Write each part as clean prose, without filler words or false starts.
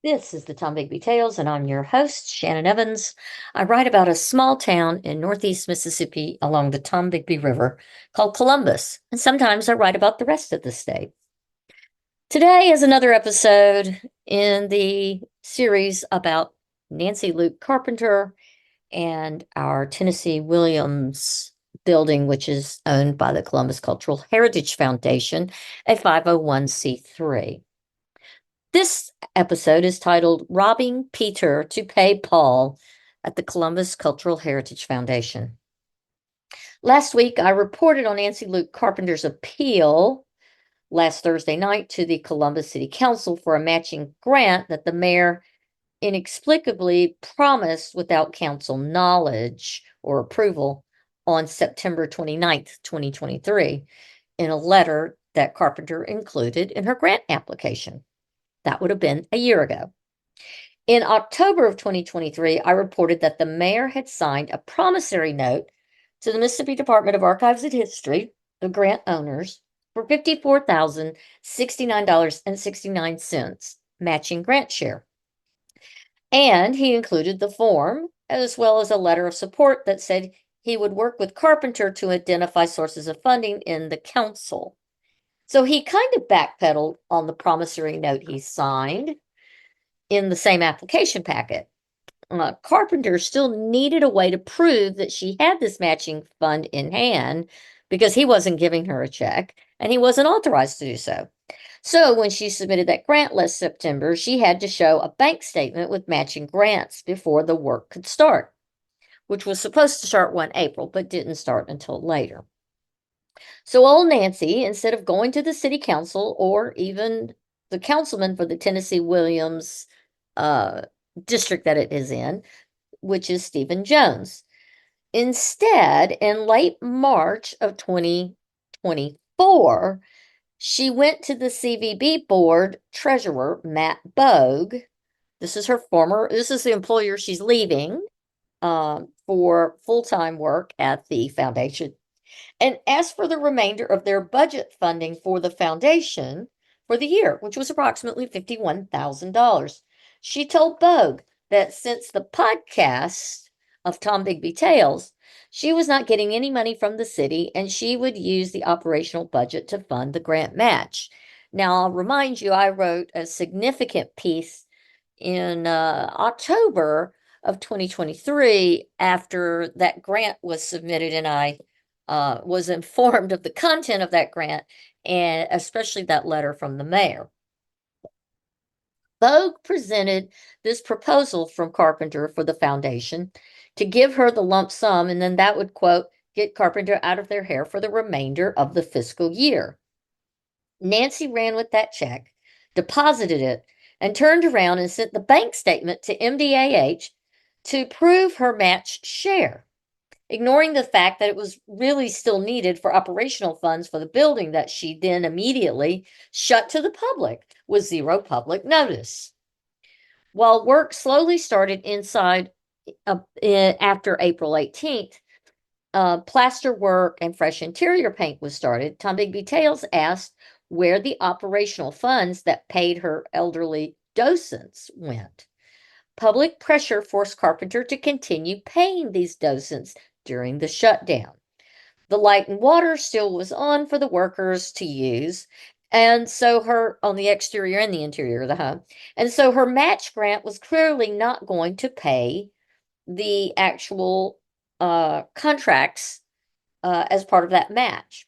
This is the Tom Bigby Tales, and I'm your host, Shannon Evans. I write about a small town in northeast Mississippi along the Tom Bigby River called Columbus, and sometimes I write about the rest of the state. Today is another episode in the series about Nancy Luke Carpenter and our Tennessee Williams building, which is owned by the Columbus Cultural Heritage Foundation, a 501c3. This episode is titled Robbing Peter to Pay Paul at the Columbus Cultural Heritage Foundation. Last week, I reported on Nancy Luke Carpenter's appeal last Thursday night to the Columbus City Council for a matching grant that the mayor inexplicably promised without council knowledge or approval on September 29th, 2023, in a letter that Carpenter included in her grant application. That would have been a year ago. In October of 2023, I reported that the mayor had signed a promissory note to the Mississippi Department of Archives and History, the grant owners, for $54,069.69, matching grant share. And he included the form as well as a letter of support that said he would work with Carpenter to identify sources of funding in the council. So he kind of backpedaled on the promissory note he signed in the same application packet. Carpenter still needed a way to prove that she had this matching fund in hand because he wasn't giving her a check and he wasn't authorized to do so. So when she submitted that grant last September, she had to show a bank statement with matching grants before the work could start, which was supposed to start 1 April, but didn't start until later. So old Nancy, instead of going to the city council or even the councilman for the Tennessee Williams district that it is in, which is Stephen Jones, instead, in late March of 2024, she went to the CVB board treasurer, Matt Bogue. This is the employer she's leaving for full-time work at the foundation, and asked for the remainder of their budget funding for the foundation for the year, which was approximately $51,000. She told Bogue that since the podcast of Tom Bigby Tales, she was not getting any money from the city and she would use the operational budget to fund the grant match. Now, I'll remind you, I wrote a significant piece in October of 2023 after that grant was submitted, and I was informed of the content of that grant, and especially that letter from the mayor. Bogue presented this proposal from Carpenter for the foundation to give her the lump sum, and then that would, quote, get Carpenter out of their hair for the remainder of the fiscal year. Nancy ran with that check, deposited it, and turned around and sent the bank statement to MDAH to prove her match share, ignoring the fact that it was really still needed for operational funds for the building that she then immediately shut to the public with zero public notice. While work slowly started inside after April 18th, plaster work and fresh interior paint was started. Tom Bigby Tales asked where the operational funds that paid her elderly docents went. Public pressure forced Carpenter to continue paying these docents during the shutdown. The light and water still was on for the workers to use, and so on the exterior and the interior of the home. And so her match grant was clearly not going to pay the actual contracts as part of that match.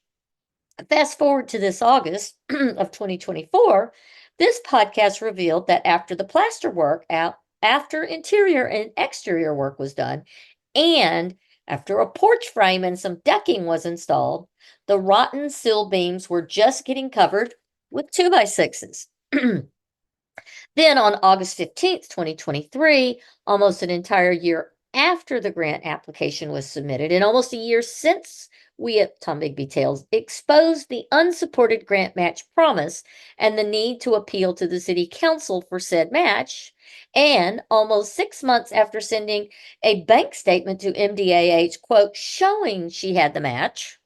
Fast forward to this August of 2024, this podcast revealed that after the plaster work after interior and exterior work was done, and after a porch frame and some decking was installed, the rotten sill beams were just getting covered with 2x6s. Then on August 15th, 2023, almost an entire year after the grant application was submitted, and almost a year since we at Tom Bigby Tales exposed the unsupported grant match promise and the need to appeal to the city council for said match, and almost 6 months after sending a bank statement to MDAH, quote, showing she had the match,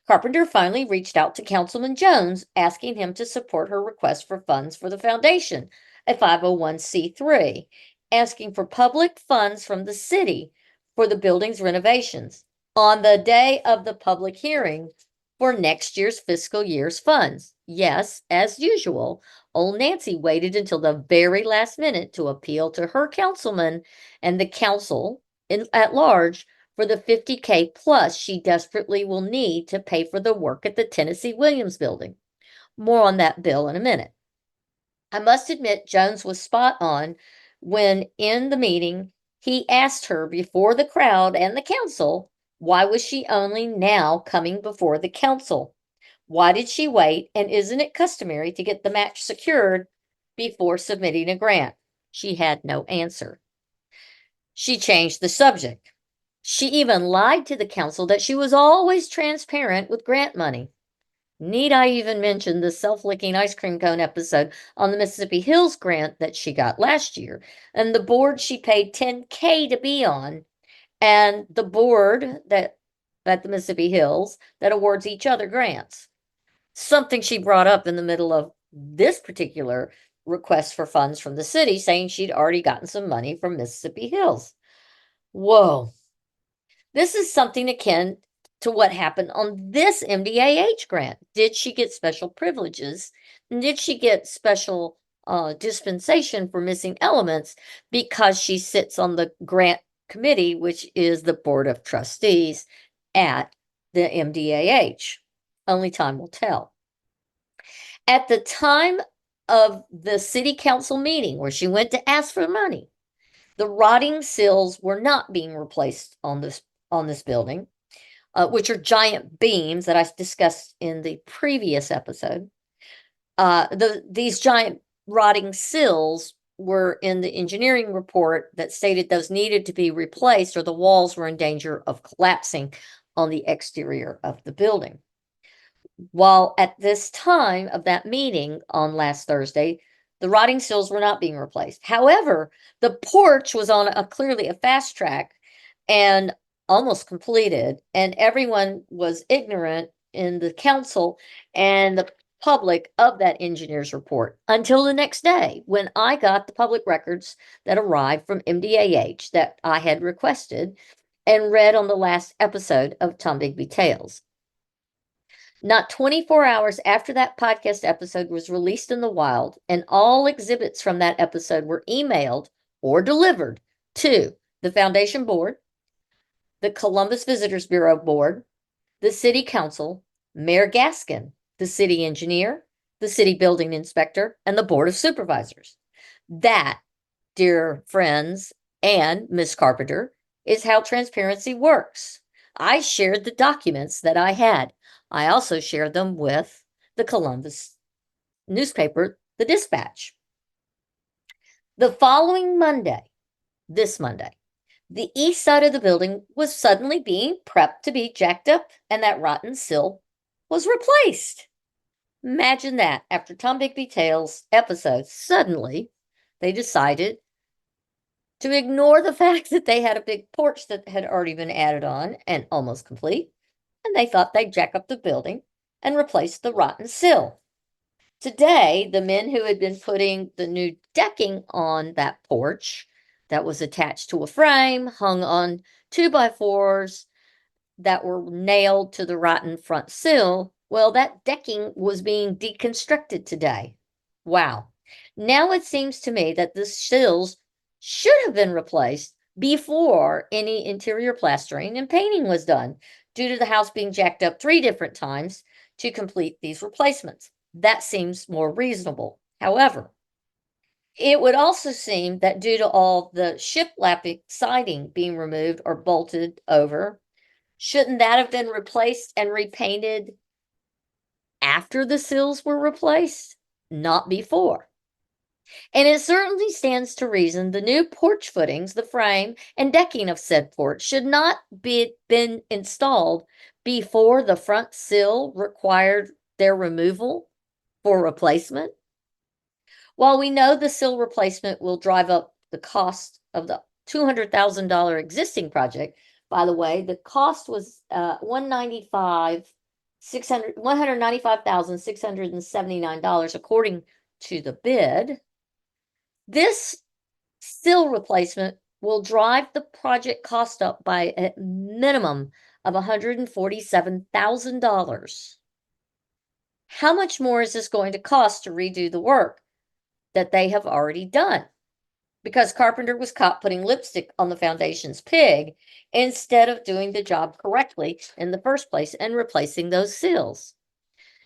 Carpenter finally reached out to Councilman Jones, asking him to support her request for funds for the foundation. a 501c3, asking for public funds from the city for the building's renovations on the day of the public hearing for next year's fiscal year's funds. Yes, as usual, old Nancy waited until the very last minute to appeal to her councilman and the council at large for the $50K plus she desperately will need to pay for the work at the Tennessee Williams building. More on that bill in a minute. I must admit, Jones was spot on when in the meeting he asked her before the crowd and the council, why was she only now coming before the council? Why did she wait? And isn't it customary to get the match secured before submitting a grant? She had no answer. She changed the subject. She even lied to the council that she was always transparent with grant money. Need I even mention the self-licking ice cream cone episode on the Mississippi Hills grant that she got last year, and the board she paid $10K to be on, and the board that at the Mississippi Hills that awards each other grants. Something she brought up in the middle of this particular request for funds from the city, saying she'd already gotten some money from Mississippi Hills. Whoa. This is something akin to what happened on this MDAH grant. Did she get special privileges? And did she get special dispensation for missing elements because she sits on the grant committee, which is the board of trustees at the MDAH? Only time will tell. At the time of the city council meeting where she went to ask for money, the rotting sills were not being replaced on this building, which are giant beams that I discussed in the previous episode. These giant rotting sills were in the engineering report that stated those needed to be replaced or the walls were in danger of collapsing on the exterior of the building. While at this time of that meeting on last Thursday, the rotting sills were not being replaced. However, the porch was on clearly a fast track and almost completed, and everyone was ignorant in the council and the public of that engineer's report until the next day when I got the public records that arrived from MDAH that I had requested and read on the last episode of Tombigbee Tales. Not 24 hours after that podcast episode was released in the wild, and all exhibits from that episode were emailed or delivered to the Foundation Board, the Columbus Visitors Bureau Board, the City Council, Mayor Gaskin, the City Engineer, the City Building Inspector, and the Board of Supervisors. That, dear friends and Miss Carpenter, is how transparency works. I shared the documents that I had. I also shared them with the Columbus newspaper, the Dispatch. The following Monday, this Monday, the east side of the building was suddenly being prepped to be jacked up, and that rotten sill was replaced. Imagine that. After Tombigbee Tales episode, suddenly they decided to ignore the fact that they had a big porch that had already been added on and almost complete, and they thought they'd jack up the building and replace the rotten sill. Today, the men who had been putting the new decking on that porch that was attached to a frame, hung on 2x4s that were nailed to the rotten front sill, well, that decking was being deconstructed today. Wow. Now it seems to me that the sills should have been replaced before any interior plastering and painting was done, due to the house being jacked up 3 different times to complete these replacements. That seems more reasonable. However, it would also seem that due to all the shiplap siding being removed or bolted over, shouldn't that have been replaced and repainted after the sills were replaced, not before? And it certainly stands to reason the new porch footings, the frame, and decking of said porch should not be been installed before the front sill required their removal for replacement. While we know the sill replacement will drive up the cost of the $200,000 existing project, by the way, the cost was $195,679 according to the bid. This sill replacement will drive the project cost up by a minimum of $147,000. How much more is this going to cost to redo the work that they have already done? Because Carpenter was caught putting lipstick on the foundation's pig instead of doing the job correctly in the first place and replacing those sills.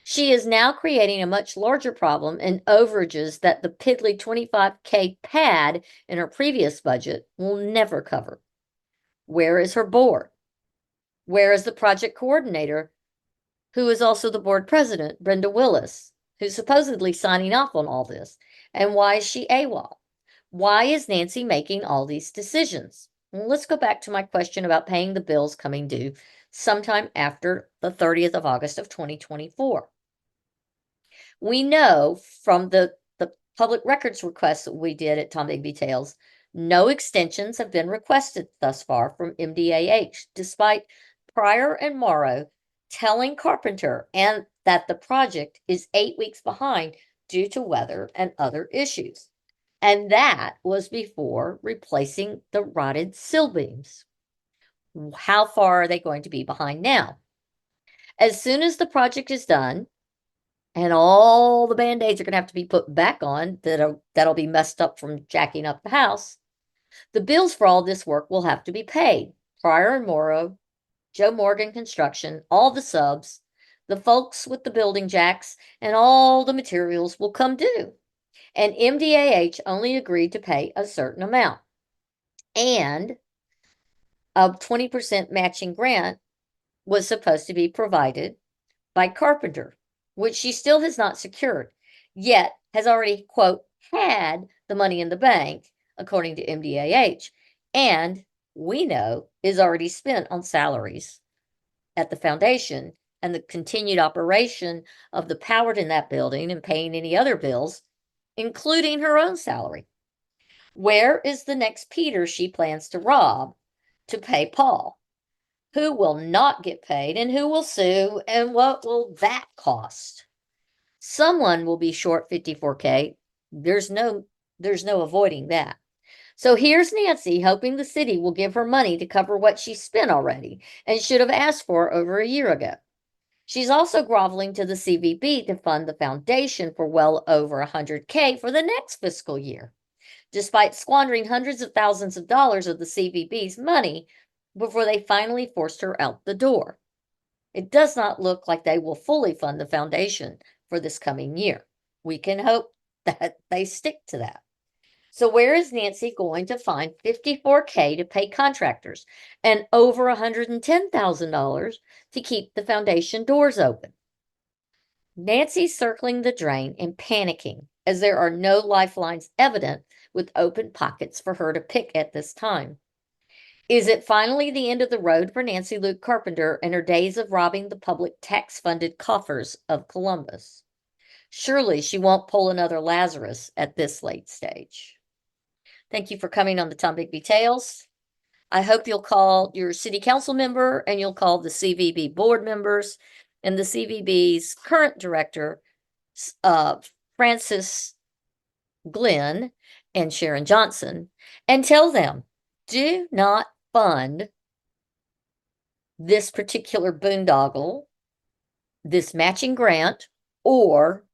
She is now creating a much larger problem in overages that the piddly $25K pad in her previous budget will never cover. Where is her board? Where is the project coordinator, who is also the board president, Brenda Willis, who's supposedly signing off on all this? And why is she AWOL? Why is Nancy making all these decisions? Well, let's go back to my question about paying the bills coming due sometime after the 30th of August of 2024. We know from the public records requests that we did at Tom Bigby Tales, no extensions have been requested thus far from MDAH, despite Pryor and Morrow telling Carpenter and that the project is 8 weeks behind due to weather and other issues. And that was before replacing the rotted sill beams. How far are they going to be behind now? As soon as the project is done, and all the Band-Aids are going to have to be put back on that'll be messed up from jacking up the house, the bills for all this work will have to be paid. Pryor and Morrow, Joe Morgan Construction, all the subs, the folks with the building jacks, and all the materials will come due. And MDAH only agreed to pay a certain amount. And a 20% matching grant was supposed to be provided by Carpenter, which she still has not secured, yet has already, quote, had the money in the bank, according to MDAH, and we know is already spent on salaries at the foundation and the continued operation of the power in that building and paying any other bills, including her own salary. Where is the next Peter she plans to rob to pay Paul? Who will not get paid and who will sue, and what will that cost? Someone will be short 54K. There's no avoiding that. So here's Nancy hoping the city will give her money to cover what she spent already and should have asked for over a year ago. She's also groveling to the CVB to fund the foundation for well over 100K for the next fiscal year, despite squandering hundreds of thousands of dollars of the CVB's money before they finally forced her out the door. It does not look like they will fully fund the foundation for this coming year. We can hope that they stick to that. So where is Nancy going to find $54K to pay contractors and over $110,000 to keep the foundation doors open? Nancy's circling the drain and panicking as there are no lifelines evident with open pockets for her to pick at this time. Is it finally the end of the road for Nancy Luke Carpenter and her days of robbing the public tax-funded coffers of Columbus? Surely she won't pull another Lazarus at this late stage. Thank you for coming on the Tom Bigby Tales. I hope you'll call your city council member and you'll call the CVB board members and the CVB's current director, Francis Glenn and Sharon Johnson, and tell them, do not fund this particular boondoggle, this matching grant, or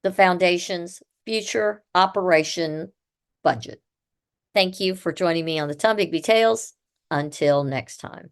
the foundation's future operation budget. Thank you for joining me on the Tom Bigby Tales. Until next time.